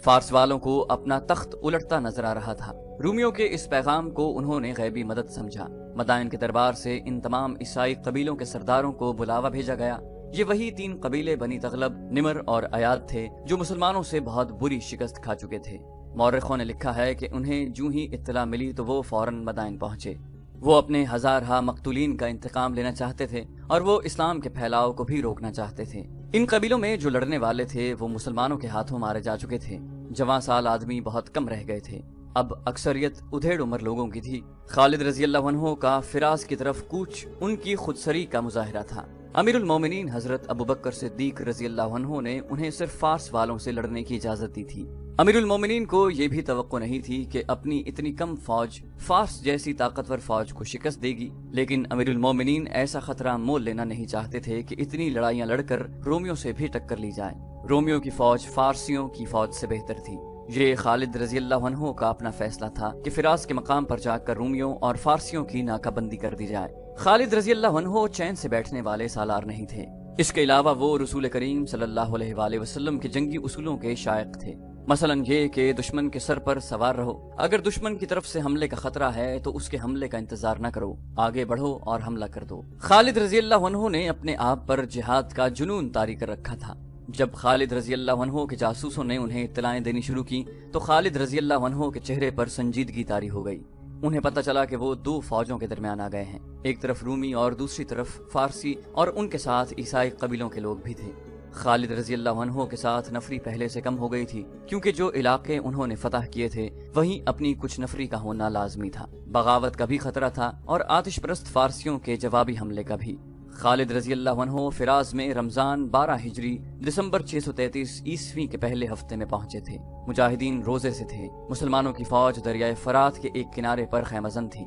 فارس والوں کو اپنا تخت الٹتا نظر آ رہا تھا۔ رومیوں کے اس پیغام کو انہوں نے غیبی مدد سمجھا۔ مدائن کے دربار سے ان تمام عیسائی قبیلوں کے سرداروں کو بلاوا بھیجا گیا۔ یہ وہی 3 قبیلے بنی تغلب، نمر اور ایاد تھے جو مسلمانوں سے بہت بری شکست کھا چکے تھے۔ مورخوں نے لکھا ہے کہ انہیں جوں ہی اطلاع ملی تو وہ فوراً مدائن پہنچے۔ وہ اپنے ہزارہا مقتولین کا انتقام لینا چاہتے تھے اور وہ اسلام کے پھیلاؤ کو بھی روکنا چاہتے تھے۔ ان قبیلوں میں جو لڑنے والے تھے وہ مسلمانوں کے ہاتھوں مارے جا چکے تھے۔ جوان سال آدمی بہت کم رہ گئے تھے، اب اکثریت ادھیڑ عمر لوگوں کی تھی۔ خالد رضی اللہ عنہ کا فراز کی طرف کوچ ان کی خودسری کا مظاہرہ تھا۔ امیر المومنین حضرت ابوبکر صدیق رضی اللہ عنہ نے انہیں صرف فارس والوں سے لڑنے کی اجازت دی تھی۔ امیر المومنین کو یہ بھی توقع نہیں تھی کہ اپنی اتنی کم فوج فارس جیسی طاقتور فوج کو شکست دے گی، لیکن امیر المومنین ایسا خطرہ مول لینا نہیں چاہتے تھے کہ اتنی لڑائیاں لڑ کر رومیوں سے بھی ٹکر لی جائے۔ رومیوں کی فوج فارسیوں کی فوج سے بہتر تھی۔ یہ خالد رضی اللہ عنہ کا اپنا فیصلہ تھا کہ فراز کے مقام پر جا کر رومیوں اور فارسیوں کی ناکہ بندی کر دی جائے۔ خالد رضی اللہ عنہ چین سے بیٹھنے والے سالار نہیں تھے۔ اس کے علاوہ وہ رسول کریم صلی اللہ علیہ وآلہ وسلم کے جنگی اصولوں کے شائق تھے، مثلا یہ کہ دشمن کے سر پر سوار رہو، اگر دشمن کی طرف سے حملے کا خطرہ ہے تو اس کے حملے کا انتظار نہ کرو، آگے بڑھو اور حملہ کر دو۔ خالد رضی اللہ عنہ نے اپنے آپ پر جہاد کا جنون طاری کر رکھا تھا۔ جب خالد رضی اللہ عنہ کے جاسوسوں نے انہیں اطلاعیں دینی شروع کی تو خالد رضی اللہ عنہ کے چہرے پر سنجیدگی طاری ہو گئی۔ انہیں پتہ چلا کہ وہ 2 فوجوں کے درمیان آ گئے ہیں، ایک طرف رومی اور دوسری طرف فارسی، اور ان کے ساتھ عیسائی قبیلوں کے لوگ بھی تھے۔ خالد رضی اللہ عنہ کے ساتھ نفری پہلے سے کم ہو گئی تھی، کیونکہ جو علاقے انہوں نے فتح کیے تھے وہیں اپنی کچھ نفری کا ہونا لازمی تھا۔ بغاوت کا بھی خطرہ تھا اور آتش پرست فارسیوں کے جوابی حملے کا بھی۔ خالد رضی اللہ عنہ فراز میں رمضان 12 ہجری دسمبر 633 عیسوی کے پہلے ہفتے میں پہنچے تھے۔ مجاہدین روزے سے تھے۔ مسلمانوں کی فوج دریائے فرات کے ایک کنارے پر خیمہ زن تھی،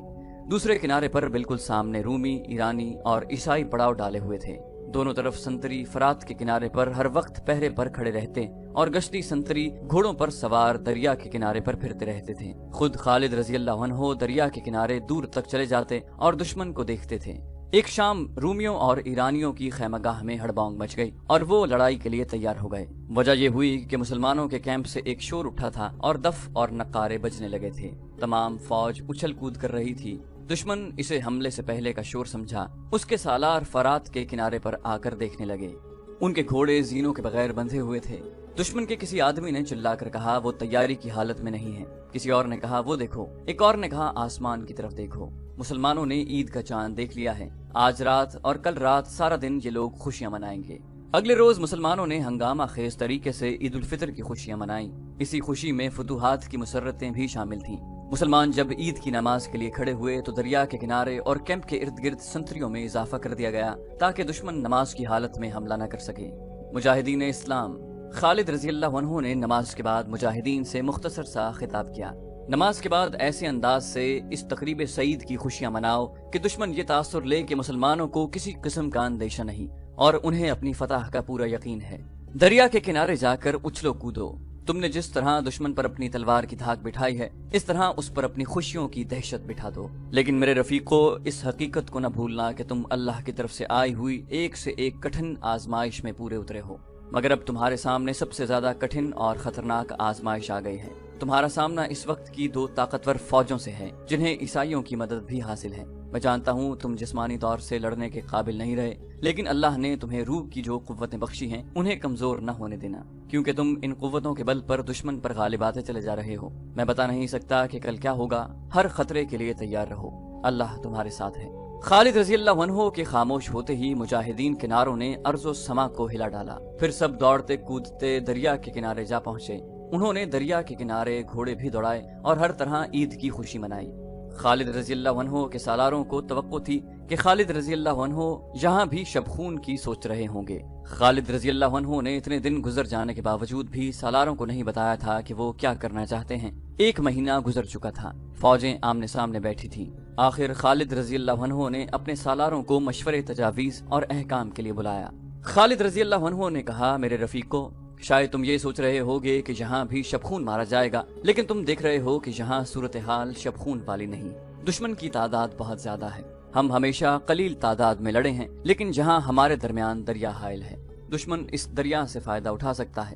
دوسرے کنارے پر بالکل سامنے رومی، ایرانی اور عیسائی پڑاؤ ڈالے ہوئے تھے۔ دونوں طرف سنتری فرات کے کنارے پر ہر وقت پہرے پر کھڑے رہتے اور گشتی سنتری گھوڑوں پر سوار دریا کے کنارے پر پھرتے رہتے تھے۔ خود خالد رضی اللہ عنہ دریا کے کنارے دور تک چلے جاتے اور دشمن کو دیکھتے تھے۔ ایک شام رومیوں اور ایرانیوں کی خیمہ گاہ میں ہڑبانگ مچ گئی اور وہ لڑائی کے لیے تیار ہو گئے۔ وجہ یہ ہوئی کہ مسلمانوں کے کیمپ سے ایک شور اٹھا تھا اور دف اور نقارے بجنے لگے تھے۔ تمام فوج اچھل کود کر رہی تھی۔ دشمن اسے حملے سے پہلے کا شور سمجھا۔ اس کے سالار فرات کے کنارے پر آ کر دیکھنے لگے۔ ان کے گھوڑے زینوں کے بغیر بندھے ہوئے تھے۔ دشمن کے کسی آدمی نے چلا کر کہا وہ تیاری کی حالت میں نہیں ہے۔ کسی اور نے کہا وہ دیکھو۔ ایک اور نے کہا آسمان کی طرف دیکھو۔ مسلمانوں نے عید کا چاند دیکھ لیا ہے۔ آج رات اور کل رات سارا دن یہ لوگ خوشیاں منائیں گے۔ اگلے روز مسلمانوں نے ہنگامہ خیز طریقے سے عید الفطر کی خوشیاں منائیں۔ اسی خوشی میں فتوحات کی مسرتیں بھی شامل تھیں۔ مسلمان جب عید کی نماز کے لیے کھڑے ہوئے تو دریا کے کنارے اور کیمپ کے ارد گرد سنتریوں میں اضافہ کر دیا گیا تاکہ دشمن نماز کی حالت میں حملہ نہ کر سکے۔ مجاہدین اسلام۔ خالد رضی اللہ عنہ نے نماز کے بعد مجاہدین سے مختصر سا خطاب کیا۔ نماز کے بعد ایسے انداز سے اس تقریب سعید کی خوشیاں مناؤ کہ دشمن یہ تاثر لے کہ مسلمانوں کو کسی قسم کا اندیشہ نہیں اور انہیں اپنی فتح کا پورا یقین ہے۔ دریا کے کنارے جا کر اچھلو کودو۔ تم نے جس طرح دشمن پر اپنی تلوار کی دھاک بٹھائی ہے اس طرح اس پر اپنی خوشیوں کی دہشت بٹھا دو۔ لیکن میرے رفیقو، اس حقیقت کو نہ بھولنا کہ تم اللہ کی طرف سے آئی ہوئی ایک سے ایک کٹھن آزمائش میں پورے اترے ہو، مگر اب تمہارے سامنے سب سے زیادہ کٹھن اور خطرناک آزمائش آ گئی ہے۔ تمہارا سامنا اس وقت کی 2 طاقتور فوجوں سے ہے جنہیں عیسائیوں کی مدد بھی حاصل ہے۔ میں جانتا ہوں تم جسمانی طور سے لڑنے کے قابل نہیں رہے، لیکن اللہ نے تمہیں روح کی جو قوتیں بخشی ہیں انہیں کمزور نہ ہونے دینا، کیونکہ تم ان قوتوں کے بل پر دشمن پر غالب آتے چلے جا رہے ہو۔ میں بتا نہیں سکتا کہ کل کیا ہوگا، ہر خطرے کے لیے تیار رہو، اللہ تمہارے ساتھ ہے۔ خالد رضی اللہ عنہ کے خاموش ہوتے ہی مجاہدین کے نعروں نے ارض و سما کو ہلا ڈالا۔ پھر سب دوڑتے کودتے دریا کے کنارے جا پہنچے۔ انہوں نے دریا کے کنارے گھوڑے بھی دوڑائے اور ہر طرح عید کی خوشی منائی۔ خالد رضی اللہ عنہ کے سالاروں کو توقع تھی کہ خالد رضی اللہ عنہ یہاں بھی شبخون کی سوچ رہے ہوں گے۔ خالد رضی اللہ عنہ نے اتنے دن گزر جانے کے باوجود بھی سالاروں کو نہیں بتایا تھا کہ وہ کیا کرنا چاہتے ہیں۔ 1 مہینہ گزر چکا تھا، فوجیں آمنے سامنے بیٹھی تھیں۔ آخر خالد رضی اللہ عنہ نے اپنے سالاروں کو مشورے، تجاویز اور احکام کے لیے بلایا۔ خالد رضی اللہ عنہ نے کہا میرے رفیقو، شاید تم یہ سوچ رہے ہوگے کہ یہاں بھی شبخون مارا جائے گا، لیکن تم دیکھ رہے ہو کہ یہاں صورتحال شبخون والی نہیں۔ دشمن کی تعداد بہت زیادہ ہے۔ ہم ہمیشہ قلیل تعداد میں لڑے ہیں، لیکن جہاں ہمارے درمیان دریا حائل ہے، دشمن اس دریا سے فائدہ اٹھا سکتا ہے۔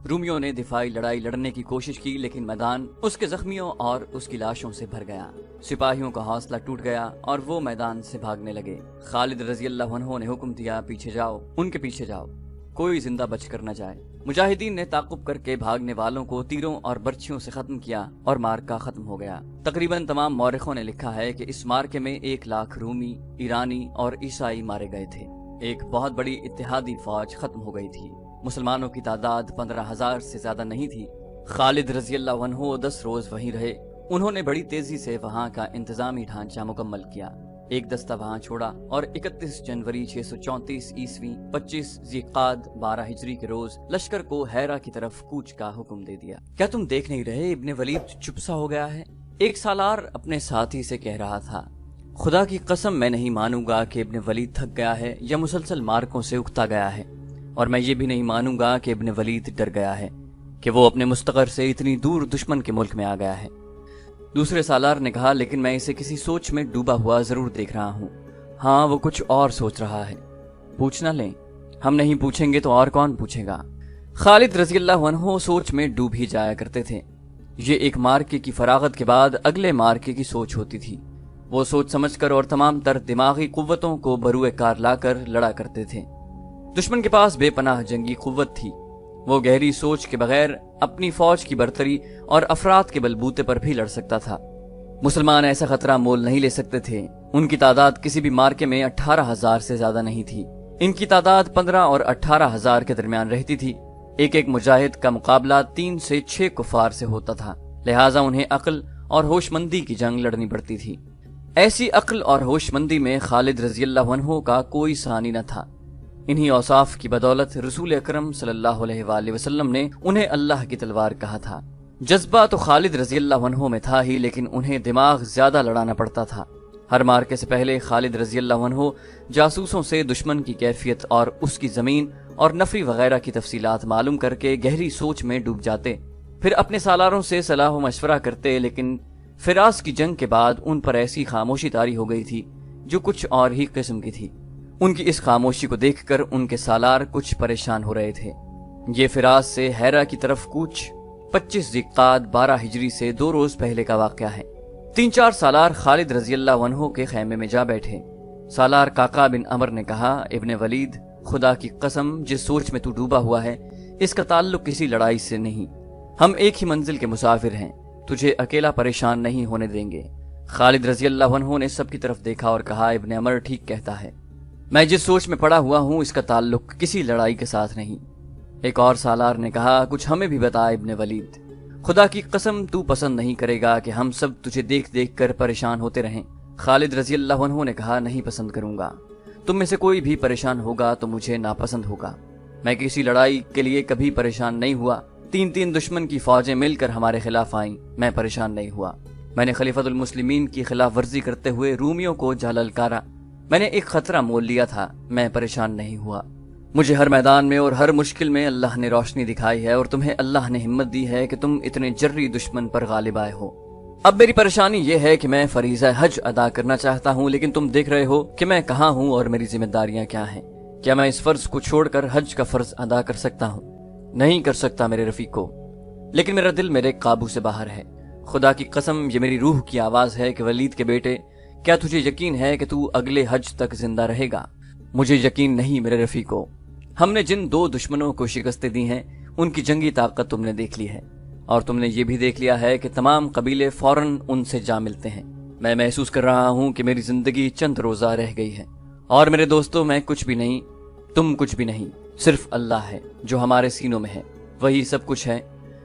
رومیوں نے دفاعی لڑائی لڑنے کی کوشش کی، لیکن میدان اس کے زخمیوں اور اس کی لاشوں سے بھر گیا۔ سپاہیوں کا حوصلہ ٹوٹ گیا اور وہ میدان سے بھاگنے لگے۔ خالد رضی اللہ عنہ نے حکم دیا، پیچھے جاؤ، ان کے پیچھے جاؤ، کوئی زندہ بچ کر نہ جائے۔ مجاہدین نے تعاقب کر کے بھاگنے والوں کو تیروں اور برچھیوں سے ختم کیا اور مارکا ختم ہو گیا۔ تقریباً تمام مورخوں نے لکھا ہے کہ اس مارکے میں 1,00,000 رومی، ایرانی اور عیسائی مارے گئے تھے۔ ایک بہت بڑی اتحادی فوج ختم ہو گئی تھی۔ مسلمانوں کی تعداد 15,000 سے زیادہ نہیں تھی۔ خالد رضی اللہ عنہ 10 روز وہیں رہے۔ انہوں نے بڑی تیزی سے وہاں کا انتظامی ڈھانچہ مکمل کیا۔ ایک دستہ وہاں چھوڑا اور 31 جنوری 634 عیسوی 25 ذیقعد 12 ہجری کے روز لشکر کو ہیرا کی طرف کوچ کا حکم دے دیا۔ کیا تم دیکھ نہیں رہے ابن ولید چپ سا ہو گیا ہے؟ ایک سالار اپنے ساتھی سے کہہ رہا تھا۔ خدا کی قسم میں نہیں مانوں گا کہ ابن ولید تھک گیا ہے یا مسلسل مارکوں سے اکتا گیا ہے، اور میں یہ بھی نہیں مانوں گا کہ ابن ولید ڈر گیا ہے کہ وہ اپنے مستقر سے اتنی دور دشمن کے ملک میں آ گیا ہے۔ دوسرے سالار نے کہا، لیکن میں اسے کسی سوچ میں ڈوبا ہوا ضرور دیکھ رہا ہوں۔ ہاں، وہ کچھ اور سوچ رہا ہے۔ پوچھ نہ لیں، ہم نہیں پوچھیں گے تو اور کون پوچھے گا؟ خالد رضی اللہ عنہ سوچ میں ڈوب ہی جایا کرتے تھے۔ یہ ایک مارکے کی فراغت کے بعد اگلے مارکے کی سوچ ہوتی تھی۔ وہ سوچ سمجھ کر اور تمام تر دماغی قوتوں کو بروئے کار لا کر لڑا کرتے تھے۔ دشمن کے پاس بے پناہ جنگی قوت تھی۔ وہ گہری سوچ کے بغیر اپنی فوج کی برتری اور افراد کے بلبوتے پر بھی لڑ سکتا تھا۔ مسلمان ایسا خطرہ مول نہیں لے سکتے تھے۔ ان کی تعداد کسی بھی مارکے میں 18,000 سے زیادہ نہیں تھی۔ ان کی تعداد 15 اور 18,000 کے درمیان رہتی تھی۔ ایک ایک مجاہد کا مقابلہ 3 سے 6 کفار سے ہوتا تھا، لہٰذا انہیں عقل اور ہوش مندی کی جنگ لڑنی پڑتی تھی۔ ایسی عقل اور ہوش مندی میں خالد رضی اللہ عنہ کا کوئی ثانی نہ تھا۔ انہی اوصاف کی بدولت رسول اکرم صلی اللہ علیہ وآلہ وسلم نے انہیں اللہ کی تلوار کہا تھا۔ جذبہ تو خالد رضی اللہ عنہ میں تھا ہی، لیکن انہیں دماغ زیادہ لڑانا پڑتا تھا۔ ہر مارکے سے پہلے خالد رضی اللہ عنہ جاسوسوں سے دشمن کی کیفیت اور اس کی زمین اور نفری وغیرہ کی تفصیلات معلوم کر کے گہری سوچ میں ڈوب جاتے، پھر اپنے سالاروں سے صلاح و مشورہ کرتے، لیکن فراس کی جنگ کے بعد ان پر ایسی خاموشی طاری ہو گئی تھی جو کچھ اور ہی قسم کی تھی۔ ان کی اس خاموشی کو دیکھ کر ان کے سالار کچھ پریشان ہو رہے تھے۔ یہ فراس سے ہیرا کی طرف کوچ 25 ذیقعد 12 ہجری سے 2 روز پہلے کا واقعہ ہے۔ 3-4 سالار خالد رضی اللہ عنہ کے خیمے میں جا بیٹھے۔ سالار قعقاع بن عمر نے کہا، ابن ولید، خدا کی قسم، جس سوچ میں تو ڈوبا ہوا ہے اس کا تعلق کسی لڑائی سے نہیں۔ ہم ایک ہی منزل کے مسافر ہیں، تجھے اکیلا پریشان نہیں ہونے دیں گے۔ خالد رضی اللہ عنہ نے سب کی طرف دیکھا اور کہا، ابن عمر ٹھیک کہتا ہے، میں جس سوچ میں پڑا ہوا ہوں اس کا تعلق کسی لڑائی کے ساتھ نہیں۔ ایک اور سالار نے کہا، کچھ ہمیں بھی بتا ابن ولید، خدا کی قسم تو پسند نہیں کرے گا کہ ہم سب تجھے دیکھ دیکھ کر پریشان ہوتے رہیں۔ خالد رضی اللہ عنہ نے کہا، نہیں پسند کروں گا۔ تم میں سے کوئی بھی پریشان ہوگا تو مجھے ناپسند ہوگا۔ میں کسی لڑائی کے لیے کبھی پریشان نہیں ہوا۔ 3 دشمن کی فوجیں مل کر ہمارے خلاف آئیں، میں پریشان نہیں ہوا۔ میں نے خلیفۃ المسلمین کی خلاف ورزی کرتے ہوئے رومیوں کو جا للکارا۔ میں نے ایک خطرہ مول لیا تھا، میں پریشان نہیں ہوا۔ مجھے ہر میدان میں اور ہر مشکل میں اللہ نے روشنی دکھائی ہے، اور تمہیں اللہ نے ہمت دی ہے کہ تم اتنے جری دشمن پر غالب آئے ہو۔ اب میری پریشانی یہ ہے کہ میں فریضہ حج ادا کرنا چاہتا ہوں، لیکن تم دیکھ رہے ہو کہ میں کہاں ہوں اور میری ذمہ داریاں کیا ہیں۔ کیا میں اس فرض کو چھوڑ کر حج کا فرض ادا کر سکتا ہوں؟ نہیں کر سکتا میرے رفیقو، لیکن میرا دل میرے قابو سے باہر ہے۔ خدا کی قسم، یہ میری روح کی آواز ہے کہ ولید کے بیٹے، کیا تجھے یقین ہے کہ تو اگلے حج تک زندہ رہے گا؟ مجھے یقین نہیں میرے رفیقو۔ ہم نے جن 2 دشمنوں کو شکستیں دی ہیں ان کی جنگی طاقت تم نے دیکھ لی ہے، اور تم نے یہ بھی دیکھ لیا ہے کہ تمام قبیلے فوراً ان سے جا ملتے ہیں۔ میں محسوس کر رہا ہوں کہ میری زندگی چند روزہ رہ گئی ہے، اور میرے دوستوں، میں کچھ بھی نہیں، تم کچھ بھی نہیں، صرف اللہ ہے جو ہمارے سینوں میں ہے، وہی سب کچھ ہے۔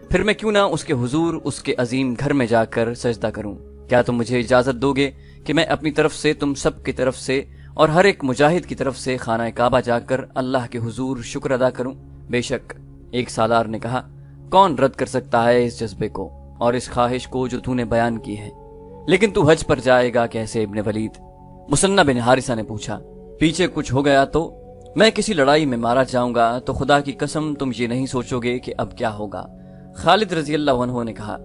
پھر میں کیوں نہ اس کے حضور، اس کے عظیم گھر میں جا کر سجدہ کروں؟ کیا تم مجھے اجازت دو گے کہ میں اپنی طرف سے، تم سب کی طرف سے اور ہر ایک مجاہد کی طرف سے خانہ کعبہ جا کر اللہ کے حضور شکر ادا کروں؟ بے شک، ایک سالار نے کہا، کون رد کر سکتا ہے اس جذبے کو اور اس خواہش کو جو تو نے بیان کی ہے؟ لیکن تو حج پر جائے گا کیسے ابن ولید؟ مسنہ بن حارثہ نے پوچھا۔ پیچھے کچھ ہو گیا تو میں کسی لڑائی میں مارا جاؤں گا تو خدا کی قسم تم یہ نہیں سوچو گے کہ اب کیا ہوگا۔ خالد رضی اللہ عنہ نے کہا،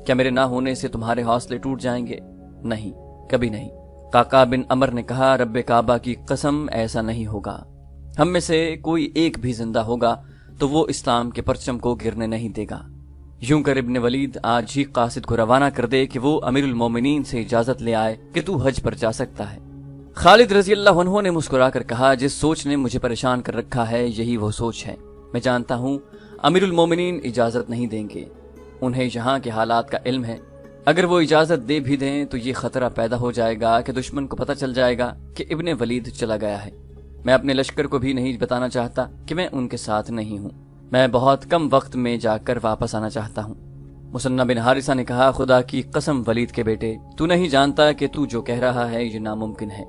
کیا میرے نہ ہونے سے تمہارے حوصلے ٹوٹ جائیں گے؟ نہیں، کبھی نہیں۔ قعقاع بن عمر نے کہا، رب کعبہ کی قسم ایسا نہیں ہوگا۔ ہم میں سے کوئی ایک بھی زندہ ہوگا تو وہ اسلام کے پرچم کو گرنے نہیں دے گا۔ یوں کر ابن ولید آج ہی قاصد کو روانہ کر دے کہ وہ امیر المومنین سے اجازت لے آئے کہ تو حج پر جا سکتا ہے۔ خالد رضی اللہ عنہ نے مسکرا کر کہا، جس سوچ نے مجھے پریشان کر رکھا ہے یہی وہ سوچ ہے۔ میں جانتا ہوں امیر المومنین اجازت نہیں دیں گے، انہیں یہاں کے حالات کا علم ہے۔ اگر وہ اجازت دے بھی دیں تو یہ خطرہ پیدا ہو جائے گا کہ دشمن کو پتہ چل جائے گا کہ ابن ولید چلا گیا ہے۔ میں اپنے لشکر کو بھی نہیں بتانا چاہتا کہ میں ان کے ساتھ نہیں ہوں۔ میں بہت کم وقت میں جا کر واپس آنا چاہتا ہوں۔ مثنى بن حارثہ نے کہا، خدا کی قسم ولید کے بیٹے، تو نہیں جانتا کہ تو جو کہہ رہا ہے یہ ناممکن ہے۔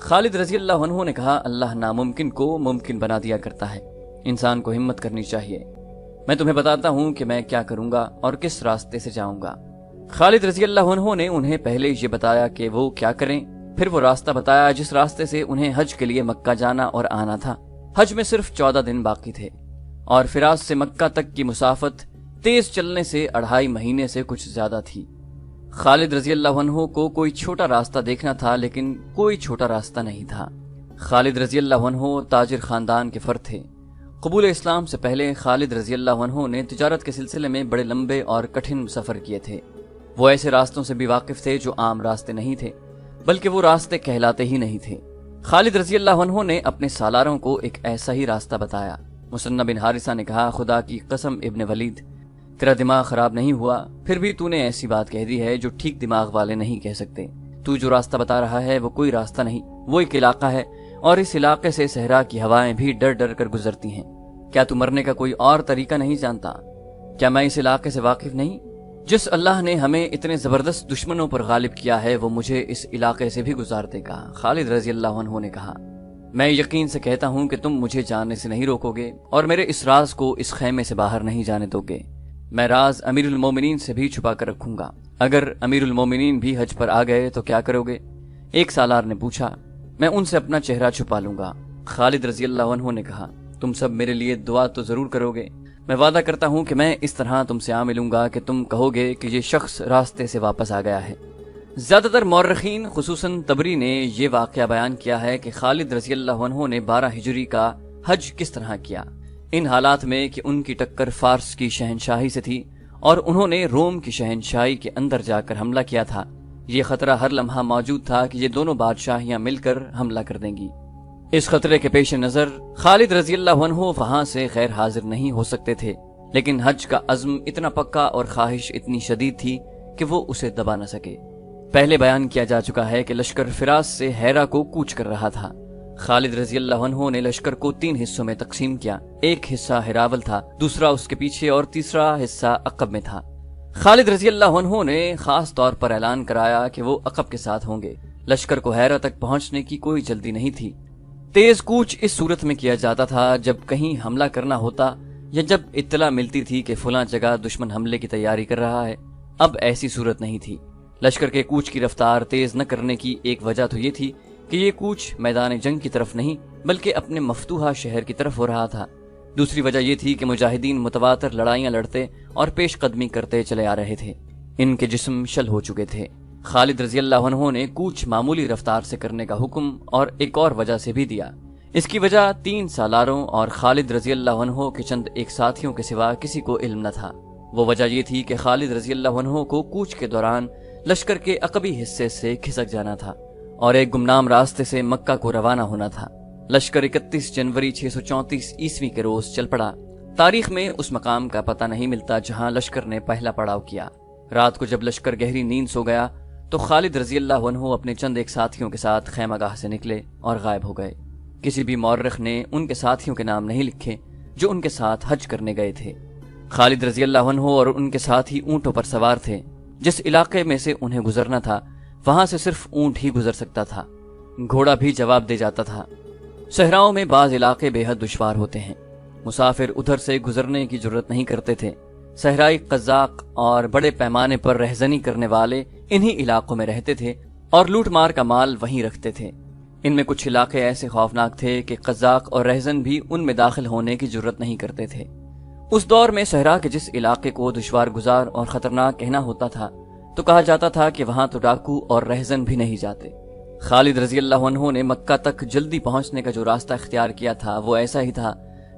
خالد رضی اللہ عنہ نے کہا، اللہ ناممکن کو ممکن بنا دیا کرتا ہے، انسان کو ہمت کرنی چاہیے۔ میں تمہیں بتاتا ہوں کہ میں کیا کروں گا اور کس راستے سے جاؤں گا۔ خالد رضی اللہ عنہ نے انہیں پہلے یہ بتایا کہ وہ کیا کریں، پھر وہ راستہ بتایا جس راستے سے انہیں حج کے لیے مکہ جانا اور آنا تھا۔ حج میں صرف 14 دن باقی تھے اور فراس سے مکہ تک کی مسافت تیز چلنے سے 2.5 مہینے سے کچھ زیادہ تھی۔ خالد رضی اللہ عنہ کو کوئی چھوٹا راستہ دیکھنا تھا، لیکن کوئی چھوٹا راستہ نہیں تھا۔ خالد رضی اللہ عنہ تاجر خاندان کے فرد تھے۔ قبول اسلام سے پہلے خالد رضی اللہ عنہ نے تجارت کے سلسلے میں بڑے لمبے اور کٹھن سفر کیے تھے۔ وہ ایسے راستوں سے بھی واقف تھے جو عام راستے نہیں تھے، بلکہ وہ راستے کہلاتے ہی نہیں تھے۔ خالد رضی اللہ عنہ نے اپنے سالاروں کو ایک ایسا ہی راستہ بتایا۔ مثنى بن حارثہ نے کہا، خدا کی قسم ابن ولید، تیرا دماغ خراب نہیں ہوا، پھر بھی تو نے ایسی بات کہہ دی ہے جو ٹھیک دماغ والے نہیں کہہ سکتے۔ تو جو راستہ بتا رہا ہے وہ کوئی راستہ نہیں، وہ ایک علاقہ ہے، اور اس علاقے سے صحرا کی ہوائیں بھی ڈر ڈر کر گزرتی ہیں۔ کیا تو مرنے کا کوئی اور طریقہ نہیں جانتا؟ کیا میں اس علاقے سے واقف نہیں؟ جس اللہ نے ہمیں اتنے زبردست دشمنوں پر غالب کیا ہے وہ مجھے اس علاقے سے بھی گزار دے گا۔ خالد رضی اللہ عنہ نے کہا، میں یقین سے کہتا ہوں کہ تم مجھے جاننے سے نہیں روکو گے اور میرے اس راز کو اس خیمے سے باہر نہیں جانے دو گے۔ میں راز امیر المومنین سے بھی چھپا کر رکھوں گا۔ اگر امیر المومنین بھی حج پر آ گئے تو کیا کرو گے؟ ایک سالار نے پوچھا۔ میں ان سے اپنا چہرہ چھپا لوں گا۔ خالد رضی اللہ عنہ نے کہا، تم سب میرے لیے دعا تو ضرور کرو گے۔ میں وعدہ کرتا ہوں کہ میں اس طرح تم سے آ ملوں گا کہ تم کہو گے کہ یہ شخص راستے سے واپس آ گیا ہے۔ زیادہ تر مورخین خصوصاً طبری نے یہ واقعہ بیان کیا ہے کہ خالد رضی اللہ عنہ نے 12 ہجری کا حج کس طرح کیا، ان حالات میں کہ ان کی ٹکر فارس کی شہنشاہی سے تھی اور انہوں نے روم کی شہنشاہی کے اندر جا کر حملہ کیا تھا۔ یہ خطرہ ہر لمحہ موجود تھا کہ یہ دونوں بادشاہیاں مل کر حملہ کر دیں گی۔ اس خطرے کے پیش نظر خالد رضی اللہ عنہ وہاں سے غیر حاضر نہیں ہو سکتے تھے، لیکن حج کا عزم اتنا پکا اور خواہش اتنی شدید تھی کہ وہ اسے دبا نہ سکے۔ پہلے بیان کیا جا چکا ہے کہ لشکر فراس سے ہیرا کو کوچ کر رہا تھا۔ خالد رضی اللہ عنہ نے لشکر کو 3 حصوں میں تقسیم کیا۔ ایک حصہ ہراول تھا، دوسرا اس کے پیچھے اور تیسرا حصہ عقب میں تھا۔ خالد رضی اللہ عنہ نے خاص طور پر اعلان کرایا کہ وہ عقب کے ساتھ ہوں گے۔ لشکر کو ہیرا تک پہنچنے کی کوئی جلدی نہیں تھی۔ تیز کوچ اس صورت میں کیا جاتا تھا جب کہیں حملہ کرنا ہوتا یا جب اطلاع ملتی تھی کہ فلاں جگہ دشمن حملے کی تیاری کر رہا ہے۔ اب ایسی صورت نہیں تھی۔ لشکر کے کوچ کی رفتار تیز نہ کرنے کی ایک وجہ تو یہ تھی کہ یہ کوچ میدان جنگ کی طرف نہیں بلکہ اپنے مفتوحہ شہر کی طرف ہو رہا تھا۔ دوسری وجہ یہ تھی کہ مجاہدین متواتر لڑائیاں لڑتے اور پیش قدمی کرتے چلے آ رہے تھے، ان کے جسم شل ہو چکے تھے۔ خالد رضی اللہ عنہ نے کوچ معمولی رفتار سے کرنے کا حکم اور ایک اور وجہ سے بھی دیا۔ اس کی وجہ 3 سالاروں اور خالد رضی اللہ عنہ کے چند ایک ساتھیوں کے سوا کسی کو علم نہ تھا۔ وہ وجہ یہ تھی کہ خالد رضی اللہ عنہ کو کوچ کے دوران لشکر کے عقبی حصے سے کھسک جانا تھا اور ایک گمنام راستے سے مکہ کو روانہ ہونا تھا۔ لشکر 31 جنوری 634 عیسوی کے روز چل پڑا۔ تاریخ میں اس مقام کا پتہ نہیں ملتا جہاں لشکر نے پہلا پڑاؤ کیا۔ رات کو جب لشکر گہری نیند سو گیا تو خالد رضی اللہ عنہ اپنے چند ایک ساتھیوں کے ساتھ خیمہ گاہ سے نکلے اور غائب ہو گئے۔ کسی بھی مورخ نے ان کے ساتھیوں کے نام نہیں لکھے جو ان کے ساتھ حج کرنے گئے تھے۔ خالد رضی اللہ عنہ اور ان کے ساتھی اونٹوں پر سوار تھے۔ جس علاقے میں سے انہیں گزرنا تھا وہاں سے صرف اونٹ ہی گزر سکتا تھا، گھوڑا بھی جواب دے جاتا تھا۔ صحراؤں میں بعض علاقے بے حد دشوار ہوتے ہیں، مسافر ادھر سے گزرنے کی جرت نہیں کرتے تھے۔ صحرائی قزاق اور بڑے پیمانے پر رہزنی کرنے والے انہی علاقوں میں رہتے تھے اور لوٹ مار کا مال وہیں رکھتے تھے۔ ان میں کچھ علاقے ایسے خوفناک تھے کہ قزاق اور رہزن بھی ان میں داخل ہونے کی جرت نہیں کرتے تھے۔ اس دور میں صحرا کے جس علاقے کو دشوار گزار اور خطرناک کہنا ہوتا تھا تو کہا جاتا تھا کہ وہاں تو ڈاکو اور رہزن بھی نہیں جاتے۔ خالد رضی اللہ عنہ نے مکہ تک جلدی پہنچنے کا جو راستہ اختیار کیا تھا وہ ایسا ہی تھا